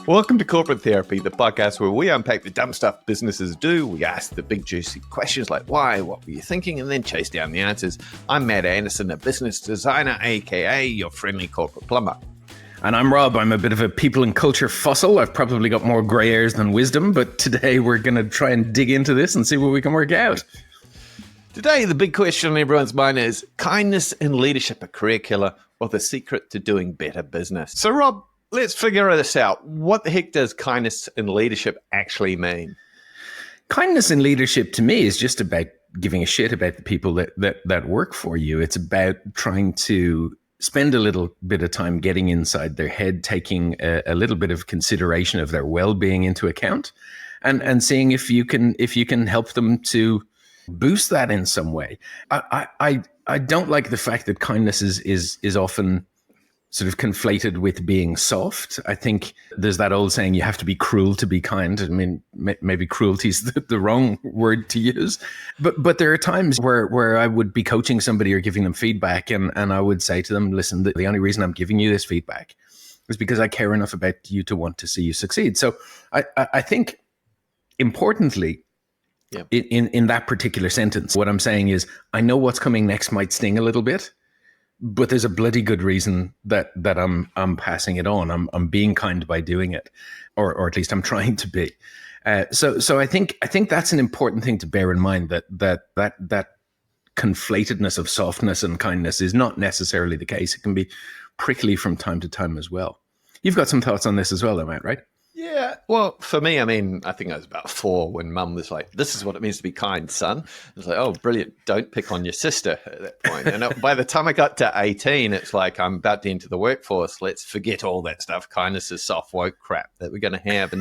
Welcome to Corporate Therapy, the podcast where we unpack the dumb stuff businesses do. We ask the big juicy questions like why, what were you thinking, and then chase down the answers. I'm Matt Anderson, a business designer, aka your friendly corporate plumber. And I'm Rob. I'm a bit of a people and culture fossil. I've probably got more grey hairs than wisdom, but today we're going to try and dig into this and see what we can work out. Today, the big question on everyone's mind is kindness in leadership a career killer or the secret to doing better business? So, Rob, let's figure this out. What the heck does kindness in leadership actually mean? Kindness in leadership to me is just about giving a shit about the people that work for you. It's about trying to spend a little bit of time getting inside their head, taking a little bit of consideration of their well-being into account, and seeing if you can help them to boost that in some way. I don't like the fact that kindness is often sort of conflated with being soft. I think there's that old saying, you have to be cruel to be kind. I mean, maybe cruelty is the wrong word to use. But there are times where I would be coaching somebody or giving them feedback, and I would say to them, listen, the only reason I'm giving you this feedback is because I care enough about you to want to see you succeed. So I think importantly, yep, in that particular sentence, what I'm saying is, I know what's coming next might sting a little bit, but there's a bloody good reason that I'm passing it on. I'm being kind by doing it, or at least I'm trying to be. So I think that's an important thing to bear in mind, that conflatedness of softness and kindness is not necessarily the case. It can be prickly from time to time as well. You've got some thoughts on this as well, though, Matt, right? Yeah, well, for me, I mean, I think I was about 4 when Mum was like, "This is what it means to be kind, son." I was like, "Oh, brilliant! Don't pick on your sister." At that point, and by the time I got to 18, it's like I'm about to enter the workforce. Let's forget all that stuff. Kindness is soft woke crap that we're going to have,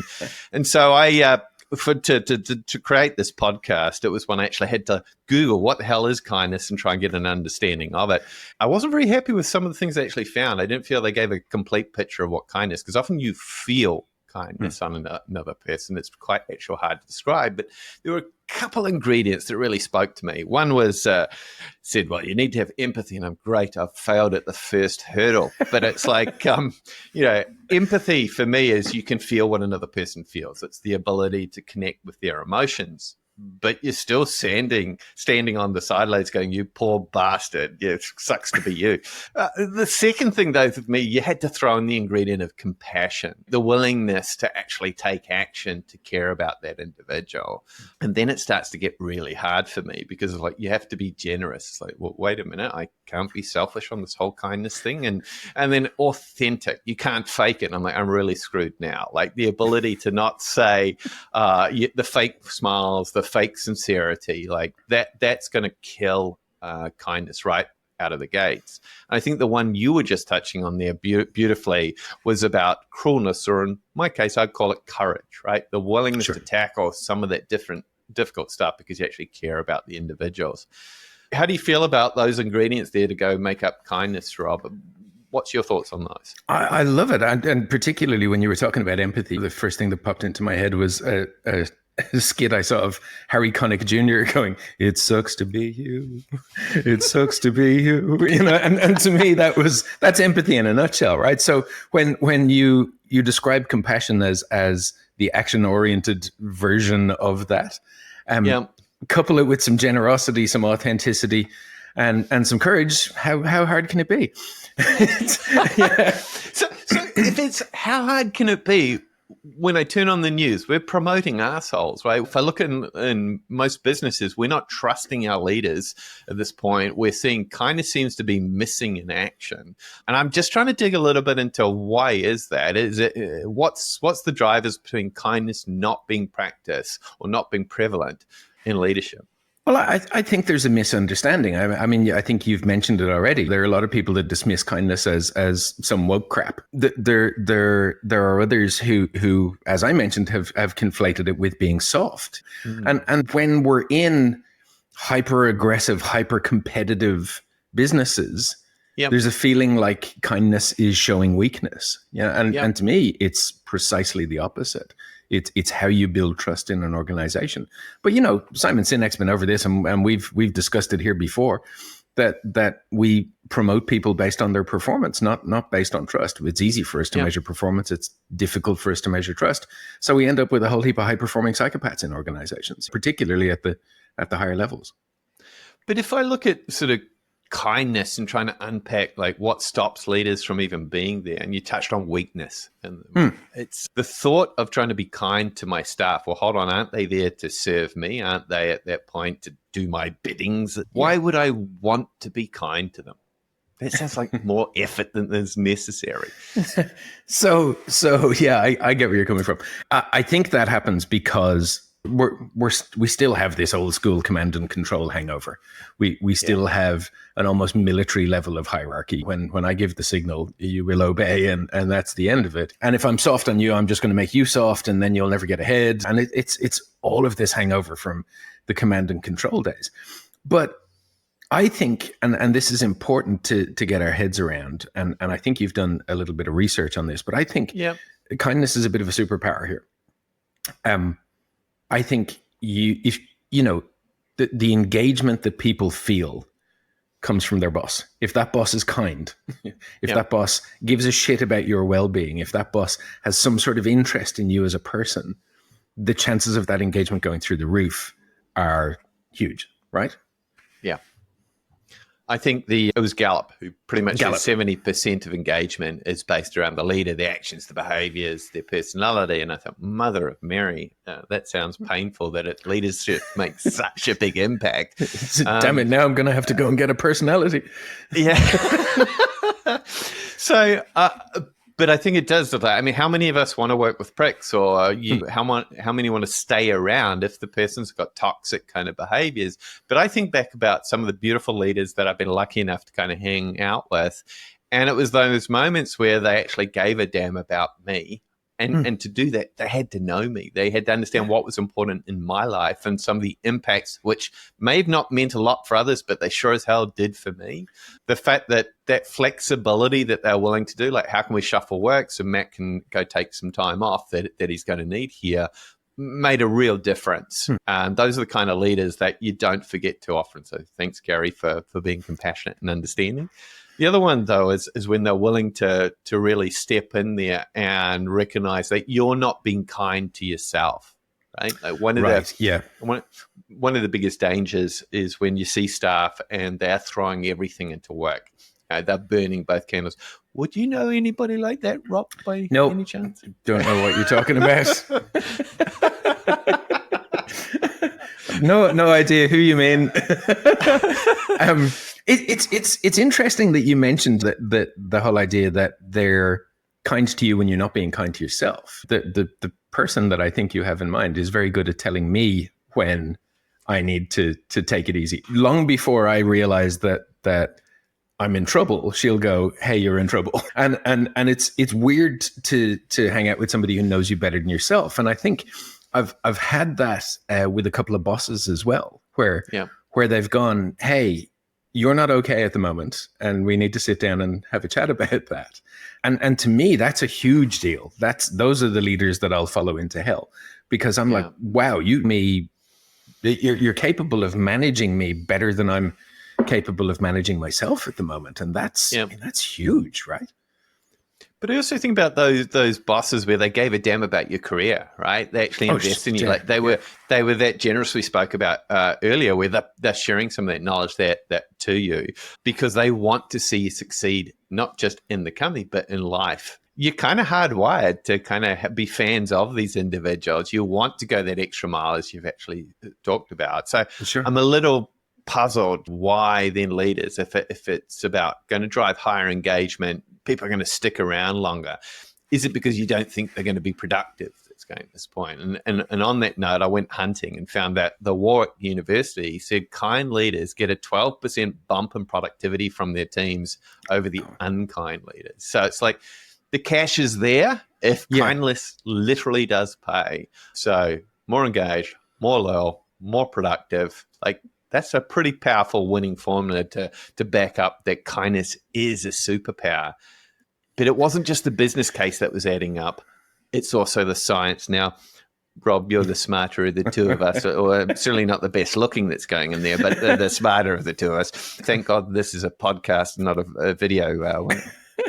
and so I. To create this podcast, it was when I actually had to Google what the hell is kindness and try and get an understanding of it. I wasn't very happy with some of the things I actually found. I didn't feel they gave a complete picture of what kindness, because often you feel kindness on another person. It's quite actually hard to describe, but there were a couple ingredients that really spoke to me. One was said, well, you need to have empathy, and I'm great. I've failed at the first hurdle, but it's like, empathy for me is you can feel what another person feels. It's the ability to connect with their emotions, but you're still standing on the sidelines going, you poor bastard. Yeah, it sucks to be you. The second thing, though, with me, you had to throw in the ingredient of compassion, the willingness to actually take action to care about that individual. And then it starts to get really hard for me, because it's like you have to be generous. It's like, well, wait a minute, I can't be selfish on this whole kindness thing. And then authentic, you can't fake it. And I'm like, I'm really screwed now. Like the ability to not say the fake smiles, the fake sincerity, like that's going to kill kindness right out of the gates. And I think the one you were just touching on there beautifully was about cruelness, or in my case, I'd call it courage, right? The willingness to tackle some of that difficult stuff because you actually care about the individuals. How do you feel about those ingredients there to go make up kindness, Rob? What's your thoughts on those? I love it. And particularly when you were talking about empathy, the first thing that popped into my head was a skit I saw of Harry Connick Jr. going, "It sucks to be you. It sucks to be you." And to me, that's empathy in a nutshell, right? So when you describe compassion as the action-oriented version of that, couple it with some generosity, some authenticity, and some courage, how hard can it be? Yeah. So if it's how hard can it be? When I turn on the news, we're promoting assholes, right? If I look in most businesses, we're not trusting our leaders at this point. We're seeing kindness seems to be missing in action. And I'm just trying to dig a little bit into why is that? Is it what's the drivers between kindness not being practiced or not being prevalent in leadership? Well, I think there's a misunderstanding. I mean, I think you've mentioned it already. There are a lot of people that dismiss kindness as some woke crap. There are others who, as I mentioned, have conflated it with being soft. Mm. And when we're in hyper aggressive, hyper competitive businesses, there's a feeling like kindness is showing weakness. And to me, it's precisely the opposite. It's how you build trust in an organization. But Simon Sinek's been over this, and we've discussed it here before. that we promote people based on their performance, not based on trust. It's easy for us to measure performance. It's difficult for us to measure trust. So we end up with a whole heap of high-performing psychopaths in organizations, particularly at the higher levels. But if I look at sort of kindness and trying to unpack like what stops leaders from even being there, and you touched on weakness, and it's the thought of trying to be kind to my staff. Well, hold on, aren't they there to serve me? Aren't they at that point to do my biddings? Why would I want to be kind to them? That sounds like more effort than is necessary. So yeah, I get where you're coming from. I think that happens because we still have this old school command and control hangover. We still have an almost military level of hierarchy. When I give the signal, you will obey, and that's the end of it. And if I'm soft on you, I'm just going to make you soft, and then you'll never get ahead. And it's all of this hangover from the command and control days. But I think, and this is important to get our heads around, and I think you've done a little bit of research on this, but I think kindness is a bit of a superpower here. I think the engagement that people feel comes from their boss. If that boss is kind, if that boss gives a shit about your well-being, if that boss has some sort of interest in you as a person, the chances of that engagement going through the roof are huge, right? Yeah. I think it was Gallup who pretty much said 70% of engagement is based around the leader, their actions, the behaviors, their personality. And I thought, Mother of Mary, that sounds painful that leadership makes such a big impact. Damn it, now I'm going to have to go and get a personality. Yeah. So, but I think it does. I mean, how many of us want to work with pricks, or how many want to stay around if the person's got toxic kind of behaviors? But I think back about some of the beautiful leaders that I've been lucky enough to kind of hang out with, and it was those moments where they actually gave a damn about me. And to do that, they had to know me. They had to understand what was important in my life and some of the impacts, which may have not meant a lot for others, but they sure as hell did for me. The fact that flexibility that they're willing to do, like how can we shuffle work so Matt can go take some time off that he's going to need here, made a real difference. And those are the kind of leaders that you don't forget too often. So thanks, Gary, for being compassionate and understanding. The other one, though, is when they're willing to really step in there and recognize that you're not being kind to yourself, right? Like one of the biggest dangers is when you see staff and they're throwing everything into work. They're burning both candles. Would you know anybody like that, Rob, by any chance? Don't know what you're talking about. No idea who you mean. It's interesting that you mentioned that the whole idea that they're kind to you when you're not being kind to yourself. The person that I think you have in mind is very good at telling me when I need to take it easy. Long before I realize that I'm in trouble, she'll go, "Hey, you're in trouble." And it's weird to hang out with somebody who knows you better than yourself. And I think I've had that with a couple of bosses as well, where they've gone, "Hey, you're not okay at the moment, and we need to sit down and have a chat about that." And to me, that's a huge deal. Those are the leaders that I'll follow into hell, because I'm like, wow, you're capable of managing me better than I'm capable of managing myself at the moment, and that's huge, right? But I also think about those bosses where they gave a damn about your career, right? They actually invest in you. Like they were that generous we spoke about earlier, where they're sharing some of that knowledge that to you because they want to see you succeed, not just in the company, but in life. You're kind of hardwired to kind of be fans of these individuals. You want to go that extra mile, as you've actually talked about. So I'm a little puzzled why then leaders, if it's about going to drive higher engagement, people are going to stick around longer. Is it because you don't think they're going to be productive that's going at this point? And on that note, I went hunting and found that the Warwick University said kind leaders get a 12% bump in productivity from their teams over the unkind leaders. So it's like the cash is there if kindness literally does pay. So more engaged, more loyal, more productive. Like that's a pretty powerful winning formula to back up that kindness is a superpower. But it wasn't just the business case that was adding up. It's also the science. Now, Rob, you're the smarter of the two of us, or certainly not the best looking that's going in there, but the smarter of the two of us. Thank God this is a podcast, not a video,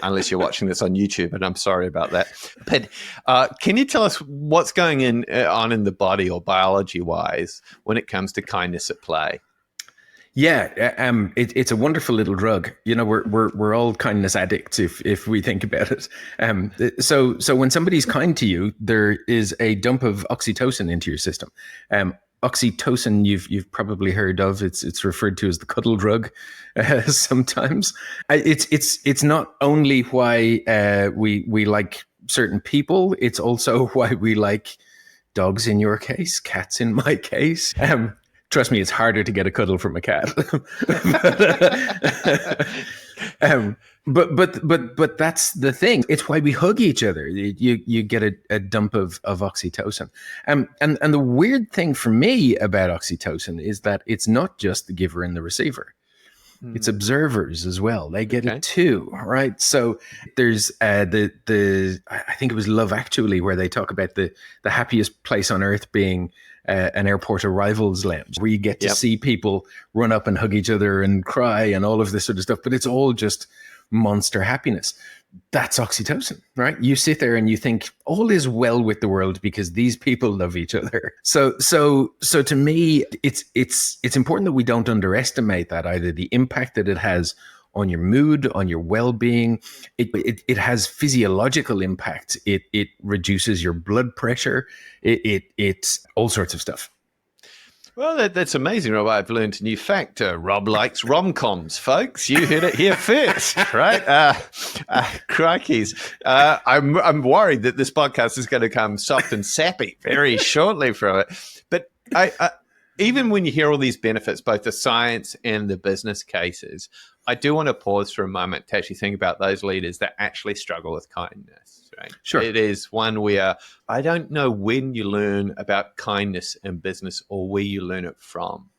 unless you're watching this on YouTube, and I'm sorry about that. But can you tell us what's going on in the body or biology-wise when it comes to kindness at play? Yeah, it's a wonderful little drug. You know, we're all kindness addicts if we think about it. So when somebody's kind to you, there is a dump of oxytocin into your system. Oxytocin, you've probably heard of. It's referred to as the cuddle drug sometimes. It's not only why we like certain people. It's also why we like dogs in your case, cats in my case. Trust me, it's harder to get a cuddle from a cat. But that's the thing. It's why we hug each other. You get a dump of oxytocin. And the weird thing for me about oxytocin is that it's not just the giver and the receiver. It's observers as well. They get it too, right? So there's the I think it was Love Actually where they talk about the happiest place on earth being an airport arrivals lounge, where you get to see people run up and hug each other and cry and all of this sort of stuff. But it's all just monster happiness. That's oxytocin, right? You sit there and you think all is well with the world because these people love each other. So to me, it's important that we don't underestimate that, either the impact that it has on your mood, on your well-being. It has physiological impact. It reduces your blood pressure. It's all sorts of stuff. Well, that's amazing, Rob. I've learned a new fact. Rob likes rom-coms, folks. You heard it here first, right? Crikeys. I'm worried that this podcast is going to come soft and sappy very shortly from it. But even when you hear all these benefits, both the science and the business cases, I do want to pause for a moment to actually think about those leaders that actually struggle with kindness. Right? Sure. It is one where I don't know when you learn about kindness in business or where you learn it from,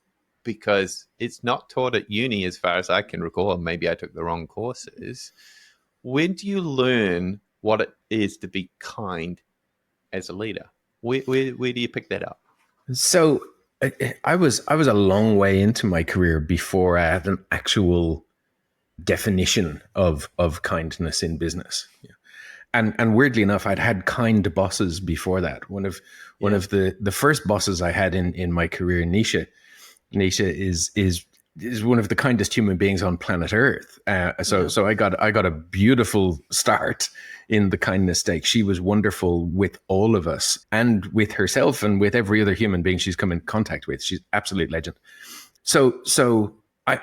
because it's not taught at uni as far as I can recall. Maybe I took the wrong courses. When do you learn what it is to be kind as a leader? Where do you pick that up? So I was a long way into my career before I had an actual definition of kindness in business. Yeah. And weirdly enough, I'd had kind bosses before that. One of the first bosses I had in my career, Nisha is one of the kindest human beings on planet Earth. So I got a beautiful start in the kindness stake. She was wonderful with all of us and with herself and with every other human being she's come in contact with. She's an absolute legend. So I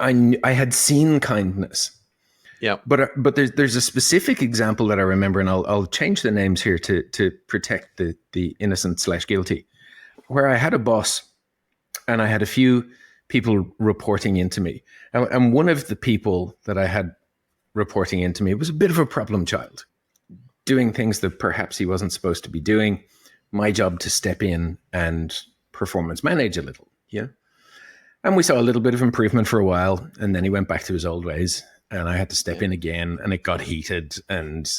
had seen kindness. Yeah, but there's a specific example that I remember, and I'll change the names here to protect the innocent / guilty, where I had a boss, and I had a few people reporting into me, and one of the people that I had reporting into me was a bit of a problem child, doing things that perhaps he wasn't supposed to be doing. My job to step in and performance manage a little, yeah. And we saw a little bit of improvement for a while, and then he went back to his old ways. And I had to step in again, and it got heated. And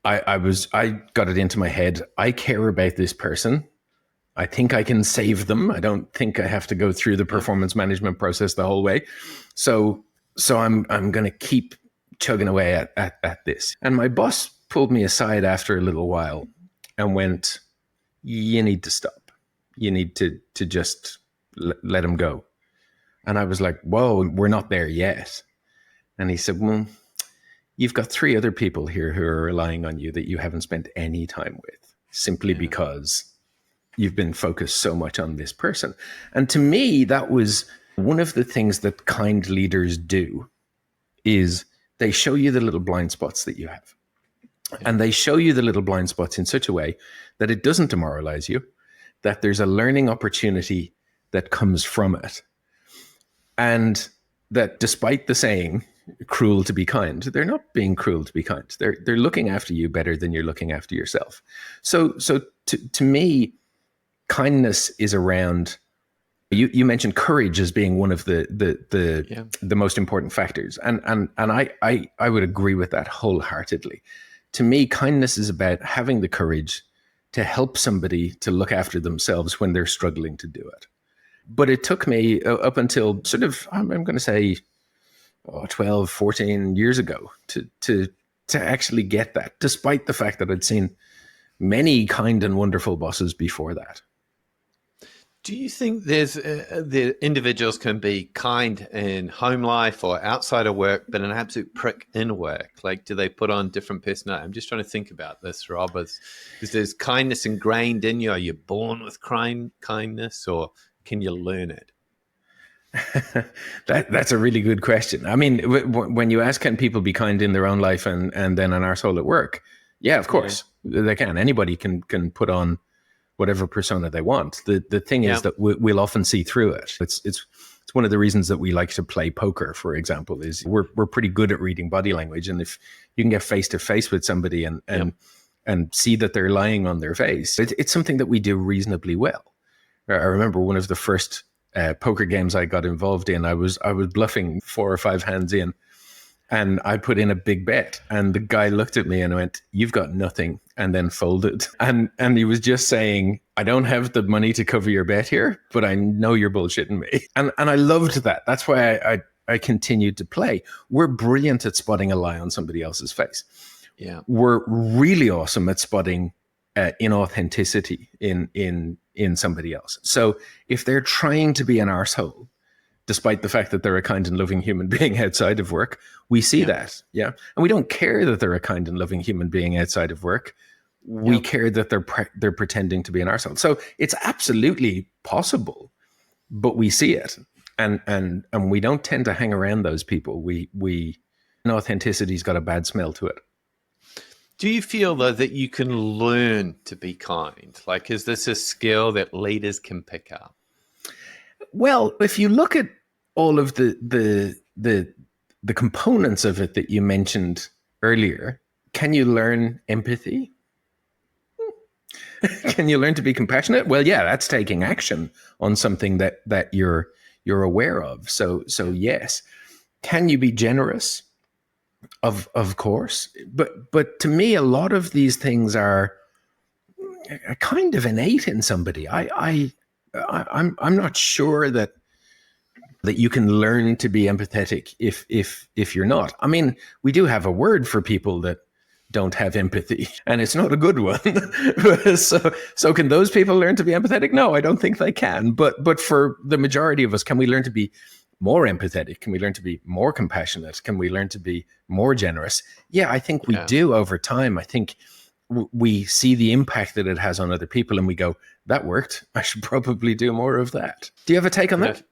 I got it into my head. I care about this person. I think I can save them. I don't think I have to go through the performance management process the whole way. So I'm going to keep chugging away at this. And my boss pulled me aside after a little while and went, "You need to stop. You need to just let him go." And I was like, "Whoa, we're not there yet." And he said, "Well, you've got 3 other people here who are relying on you that you haven't spent any time with, simply because you've been focused so much on this person." And to me, that was one of the things that kind leaders do, is they show you the little blind spots that you have. Yeah. And they show you the little blind spots in such a way that it doesn't demoralize you, that there's a learning opportunity that comes from it. And that despite the saying, cruel to be kind, they're not being cruel to be kind. They're looking after you better than you're looking after yourself. So to me, kindness is around. You mentioned courage as being one of the most important factors, and I would agree with that wholeheartedly. To me, kindness is about having the courage to help somebody to look after themselves when they're struggling to do it. But it took me up until sort of, I'm going to say, 12, 14 years ago to actually get that, despite the fact that I'd seen many kind and wonderful bosses before that. Do you think the individuals can be kind in home life or outside of work, but an absolute prick in work? Like, do they put on different personality? I'm just trying to think about this, Rob. Because there's kindness ingrained in you. Are you born with kindness, or can you learn it? That's a really good question. I mean, when you ask, can people be kind in their own life and then an arsehole at work? Yeah, of course they can. Anybody can put on whatever persona they want. The thing is that we'll often see through it. It's one of the reasons that we like to play poker, for example, is we're pretty good at reading body language. And if you can get face to face with somebody and see that they're lying on their face, it's something that we do reasonably well. I remember one of the first poker games I got involved in, I was bluffing 4 or 5 hands in, and I put in a big bet, and the guy looked at me and went, "You've got nothing," and then folded. And he was just saying, "I don't have the money to cover your bet here, but I know you're bullshitting me." And I loved that. That's why I continued to play. We're brilliant at spotting a lie on somebody else's face. Yeah. We're really awesome at spotting inauthenticity in somebody else. So if they're trying to be an arsehole, despite the fact that they're a kind and loving human being outside of work, we see that. Yeah. And we don't care that they're a kind and loving human being outside of work. We care that they're pretending to be an arsehole. So it's absolutely possible, but we see it. And we don't tend to hang around those people. Inauthenticity's got a bad smell to it. Do you feel, though, that you can learn to be kind? Like, is this a skill that leaders can pick up? Well, if you look at all of the components of it that you mentioned earlier, can you learn empathy? Can you learn to be compassionate? Well, yeah, that's taking action on something that you're aware of. So yes. Can you be generous? Of course. But to me, a lot of these things are kind of innate in somebody. I'm not sure that you can learn to be empathetic if you're not. I mean, we do have a word for people that don't have empathy, and it's not a good one. so can those people learn to be empathetic? No, I don't think they can. But for the majority of us, can we learn to be more empathetic? Can we learn to be more compassionate? Can we learn to be more generous? Yeah, I think we do over time. I think we see the impact that it has on other people, and we go, that worked. I should probably do more of that. Do you have a take on that?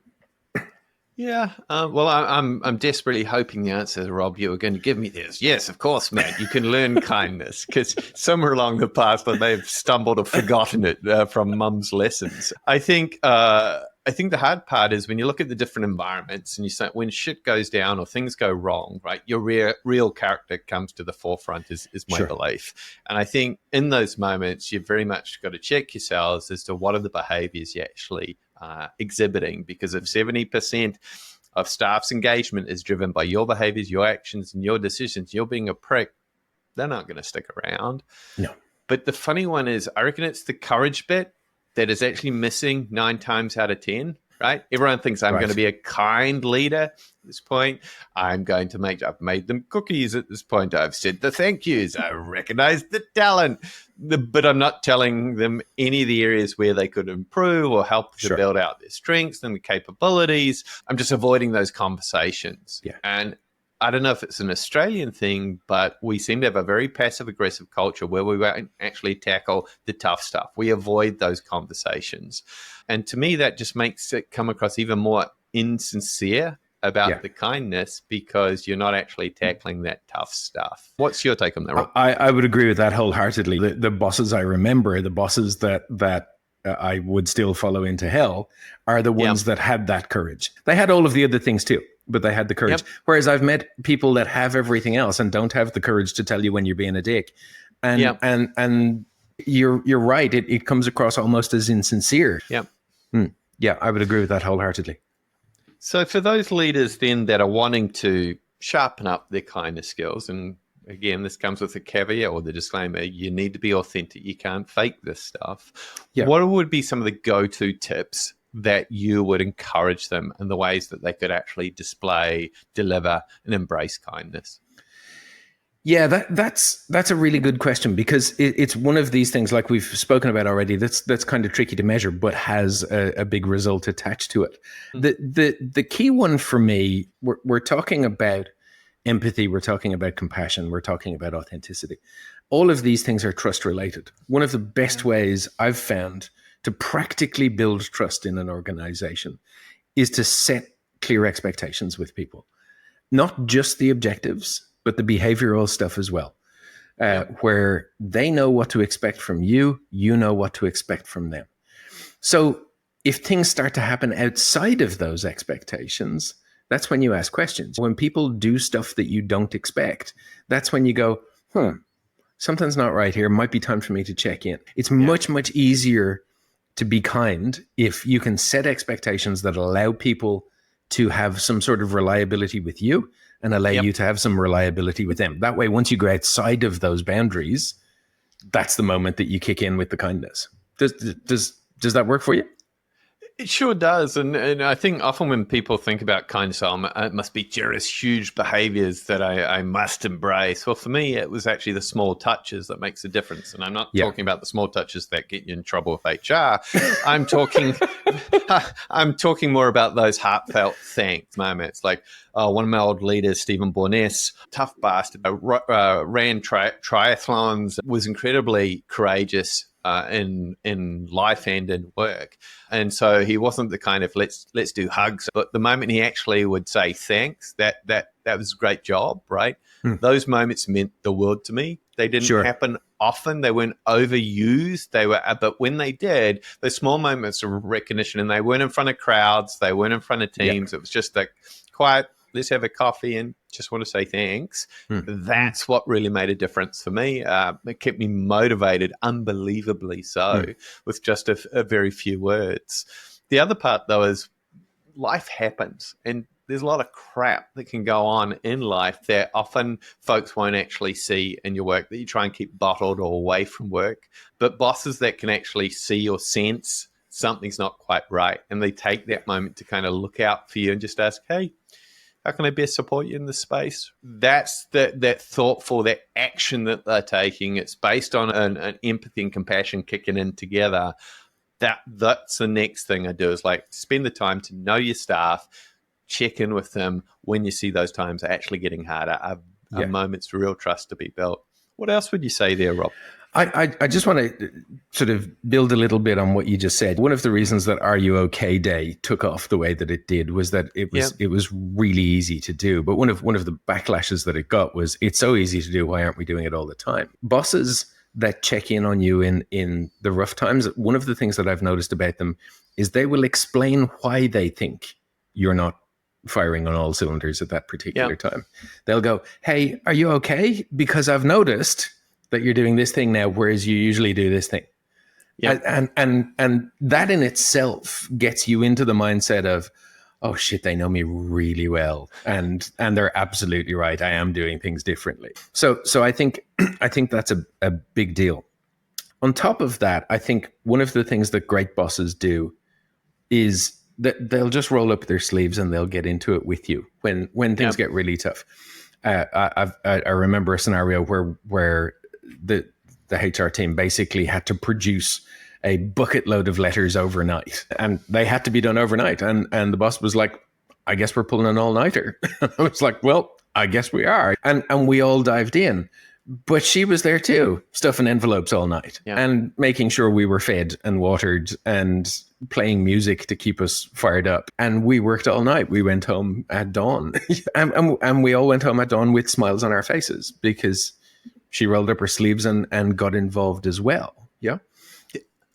Yeah. Well, I'm desperately hoping the answer, Rob, you were going to give me this. Yes, of course, Matt. You can learn kindness, because somewhere along the path I may have stumbled or forgotten it from Mum's lessons. I think the hard part is when you look at the different environments and you say, when shit goes down or things go wrong, right, your real character comes to the forefront is my belief. And I think in those moments, you've very much got to check yourselves as to what are the behaviors you actually exhibiting, because if 70% of staff's engagement is driven by your behaviors, your actions, and your decisions, you're being a prick, they're not going to stick around. No. But the funny one is, I reckon it's the courage bit that is actually missing 9 times out of 10, right? Everyone thinks I'm going to be a kind leader at this point. I've made them cookies at this point. I've said the thank yous. I recognize the talent, but I'm not telling them any of the areas where they could improve or help to build out their strengths and capabilities. I'm just avoiding those conversations. Yeah. And I don't know if it's an Australian thing, but we seem to have a very passive-aggressive culture where we won't actually tackle the tough stuff. We avoid those conversations. And to me, that just makes it come across even more insincere about the kindness, because you're not actually tackling that tough stuff. What's your take on that, Rob? I would agree with that wholeheartedly. The bosses I remember, the bosses that I would still follow into hell, are the ones that had that courage. They had all of the other things too, but they had the courage. Whereas I've met people that have everything else and don't have the courage to tell you when you're being a dick. And you're right. It comes across almost as insincere. Yeah. Yeah, I would agree with that wholeheartedly. So for those leaders then that are wanting to sharpen up their kindness skills, and again, this comes with a caveat or the disclaimer, you need to be authentic. You can't fake this stuff. Yeah. What would be some of the go-to tips that you would encourage them in the ways that they could actually display, deliver, and embrace kindness? Yeah, that's a really good question, because it's one of these things, like we've spoken about already, that's kind of tricky to measure, but has a big result attached to it. The key one for me, we're talking about empathy, we're talking about compassion, we're talking about authenticity. All of these things are trust related. One of the best ways I've found to practically build trust in an organization is to set clear expectations with people, not just the objectives, but the behavioral stuff as well, where they know what to expect from you, you know what to expect from them. So if things start to happen outside of those expectations, that's when you ask questions. When people do stuff that you don't expect, that's when you go, something's not right here. Might be time for me to check in. It's much, much easier to be kind if you can set expectations that allow people to have some sort of reliability with you and allow you to have some reliability with them. That way, once you go outside of those boundaries, that's the moment that you kick in with the kindness. Does that work for you? It sure does. And I think often when people think about kindness, it must be just huge behaviors that I must embrace. Well, for me, it was actually the small touches that makes a difference. And I'm not talking about the small touches that get you in trouble with HR. I'm talking more about those heartfelt thanks moments. Like one of my old leaders, Stephen Borness, tough bastard, ran triathlons, was incredibly courageous in life and in work. And so he wasn't the kind of let's do hugs, but the moment he actually would say thanks, that was a great job, right? Those moments meant the world to me. They didn't happen often. They weren't overused. But when they did, those small moments of recognition, and they weren't in front of crowds, they weren't in front of teams. It was just like quiet, let's have a coffee and just want to say thanks. That's what really made a difference for me. It kept me motivated, unbelievably so, with just a very few words. The other part, though, is life happens, and there's a lot of crap that can go on in life that often folks won't actually see in your work, that you try and keep bottled or away from work. But bosses that can actually see or sense something's not quite right, and they take that moment to kind of look out for you and just ask, hey, how can I best support you in this space? That's that thoughtful, that action that they're taking. It's based on an empathy and compassion kicking in together. That's the next thing I do, is like spend the time to know your staff, check in with them when you see those times are actually getting harder, are moments for real trust to be built. What else would you say there, Rob? I just want to sort of build a little bit on what you just said. One of the reasons that Are You OK Day took off the way that it did was that it was really easy to do. But one of the backlashes that it got was, it's so easy to do, why aren't we doing it all the time? Bosses that check in on you in the rough times, one of the things that I've noticed about them is they will explain why they think you're not firing on all cylinders at that particular time. They'll go, hey, are you okay? Because I've noticed that you're doing this thing now, whereas you usually do this thing. And that in itself gets you into the mindset of, oh shit, they know me really well. And they're absolutely right. I am doing things differently. So I think that's a big deal. On top of that, I think one of the things that great bosses do is that they'll just roll up their sleeves and they'll get into it with you when things get really tough. I remember a scenario where the HR team basically had to produce a bucket load of letters overnight, and they had to be done overnight. And the boss was like, I guess we're pulling an all-nighter. I was like, well, I guess we are. And we all dived in. But she was there too, stuffing envelopes all night and making sure we were fed and watered and playing music to keep us fired up. And we worked all night. We went home at dawn. and we all went home at dawn with smiles on our faces because she rolled up her sleeves and got involved as well. Yeah.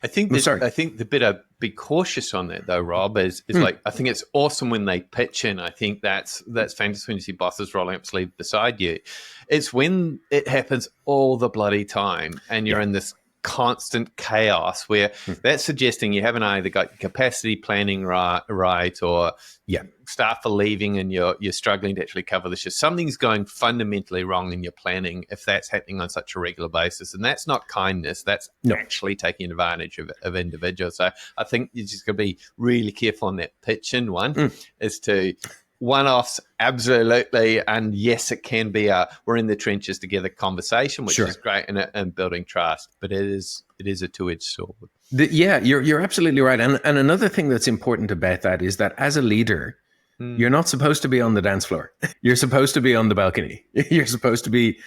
I think the bit I'd be cautious on that though, Rob, is like, I think it's awesome when they pitch in. I think that's fantastic when you see bosses rolling up sleeve beside you. It's when it happens all the bloody time and you're in this constant chaos where that's suggesting you haven't either got capacity planning right or staff are leaving and you're struggling to actually cover the shift. Something's going fundamentally wrong in your planning if that's happening on such a regular basis. And that's not kindness. That's actually taking advantage of individuals. So I think you're just going to be really careful on that pitch-in one as to one-offs, absolutely. And yes, it can be a we're in the trenches together conversation, which is great and building trust. But it is a two-edged sword. You're absolutely right. And another thing that's important about that is that as a leader, you're not supposed to be on the dance floor. You're supposed to be on the balcony. You're supposed to be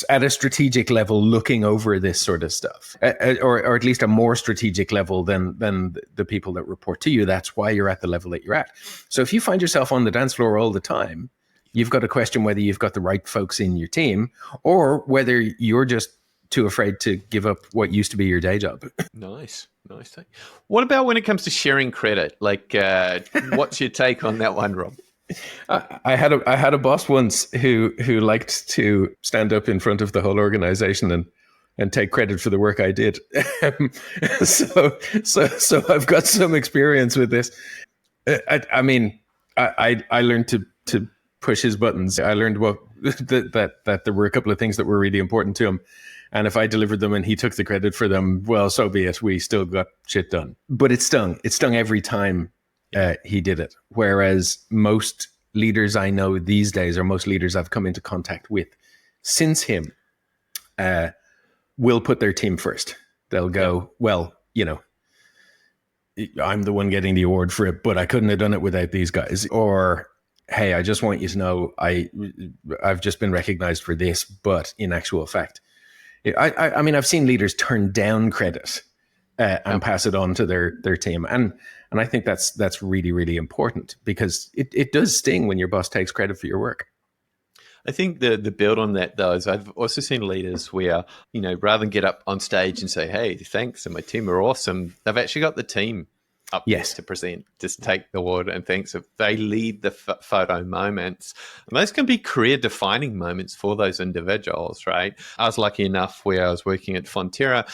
at a strategic level looking over this sort of stuff, or at least a more strategic level than the people that report to you. That's why you're at the level that you're at. So if you find yourself on the dance floor all the time, you've got to question whether you've got the right folks in your team or whether you're just too afraid to give up what used to be your day job. Nice. What about when it comes to sharing credit? Like, what's your take on that one, Rob? I had a boss once who liked to stand up in front of the whole organization and take credit for the work I did. So I've got some experience with this. I learned to push his buttons. I learned that there were a couple of things that were really important to him. And if I delivered them and he took the credit for them, well, so be it. We still got shit done. But it stung. It stung every time he did it. Whereas most leaders I know these days, or most leaders I've come into contact with since him, will put their team first. They'll go, well, I'm the one getting the award for it, but I couldn't have done it without these guys. Or, hey, I just want you to know I've just been recognized for this, but in actual fact, I mean, I've seen leaders turn down credit and pass it on to their team. And I think that's really, really important because it does sting when your boss takes credit for your work. I think the build on that, though, is I've also seen leaders where, rather than get up on stage and say, hey, thanks, and my team are awesome, they've actually got the team up there to present, just take the award and thanks. If they lead the photo moments, and those can be career-defining moments for those individuals, right? I was lucky enough where I was working at Fonterra.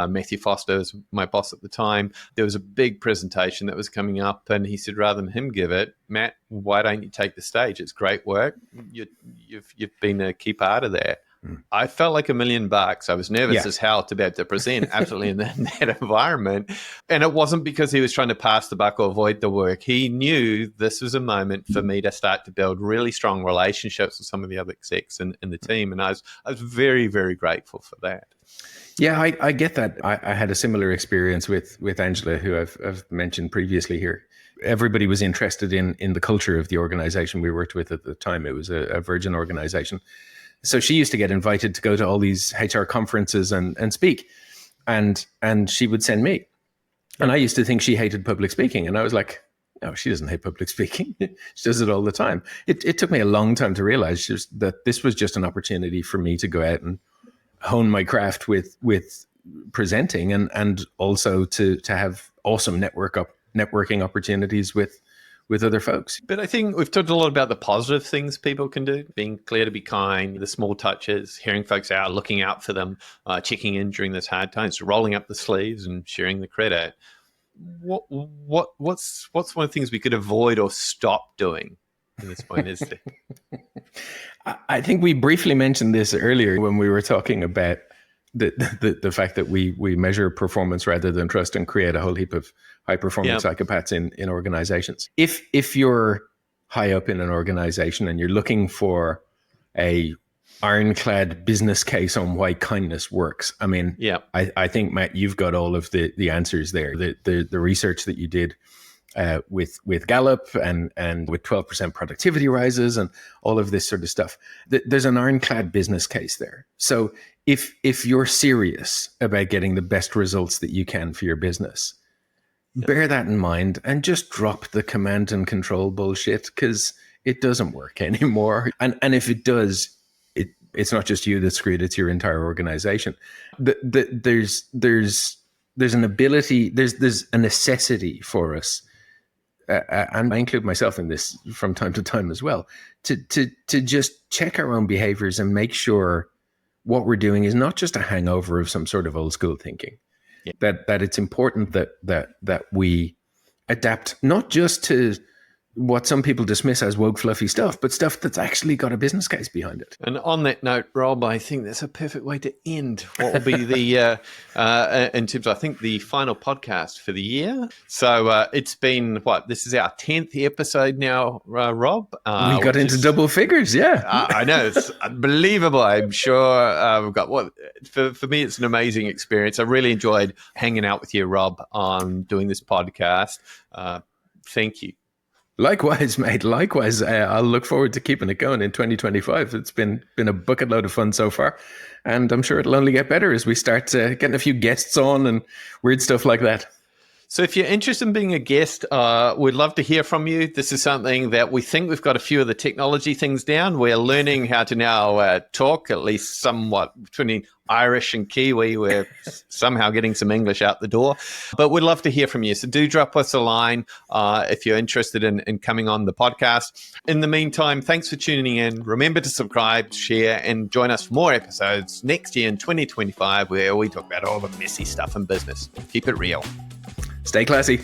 Matthew Foster was my boss at the time. There was a big presentation that was coming up, and he said, rather than him give it, Matt, why don't you take the stage? It's great work. You've been a key part of that. I felt like $1 million. I was nervous as hell to be able to present absolutely in that environment. And it wasn't because he was trying to pass the buck or avoid the work. He knew this was a moment for me to start to build really strong relationships with some of the other execs in the team. And I was very, very grateful for that. Yeah, I get that. I had a similar experience with Angela, who I've mentioned previously here. Everybody was interested in the culture of the organization we worked with at the time. It was a Virgin organization. So she used to get invited to go to all these HR conferences and speak. And she would send me. And I used to think she hated public speaking. And I was like, no, she doesn't hate public speaking. She does it all the time. It took me a long time to realize that this was just an opportunity for me to go out and hone my craft with presenting and also to have awesome networking opportunities with other folks. But I think we've talked a lot about the positive things people can do, being clear to be kind, the small touches, hearing folks out, looking out for them, checking in during those hard times, rolling up the sleeves and sharing the credit. What's one of the things we could avoid or stop doing at this point? Is there? I think we briefly mentioned this earlier when we were talking about the fact that we measure performance rather than trust and create a whole heap of high performance psychopaths in organizations. If you're high up in an organization and you're looking for a ironclad business case on why kindness works, I mean, I think, Matt, you've got all of the answers there. The research that you did with Gallup and with 12% productivity rises and all of this sort of stuff. There's an ironclad business case there. So if you're serious about getting the best results that you can for your business, bear that in mind and just drop the command and control bullshit because it doesn't work anymore. And if it does, it's not just you that's screwed, it's your entire organization. There's an ability, there's a necessity for us, and I include myself in this from time to time as well, to just check our own behaviors and make sure what we're doing is not just a hangover of some sort of old school thinking. Yeah. That it's important that we adapt not just to what some people dismiss as woke, fluffy stuff, but stuff that's actually got a business case behind it. And on that note, Rob, I think that's a perfect way to end what will be the, in terms of, I think, the final podcast for the year. So it's been, this is our 10th episode now, Rob? We got into double figures, yeah. I know, it's unbelievable. I'm sure we've got, for me, it's an amazing experience. I really enjoyed hanging out with you, Rob, on doing this podcast. Thank you. Likewise, mate. Likewise. I'll look forward to keeping it going in 2025. It's been a bucket load of fun so far. And I'm sure it'll only get better as we start getting a few guests on and weird stuff like that. So if you're interested in being a guest, we'd love to hear from you. This is something that we think we've got a few of the technology things down. We're learning how to now talk, at least somewhat, between Irish and Kiwi. We're somehow getting some English out the door. But we'd love to hear from you. So do drop us a line if you're interested in coming on the podcast. In the meantime, thanks for tuning in. Remember to subscribe, share, and join us for more episodes next year in 2025, where we talk about all the messy stuff in business. Keep it real. Stay classy.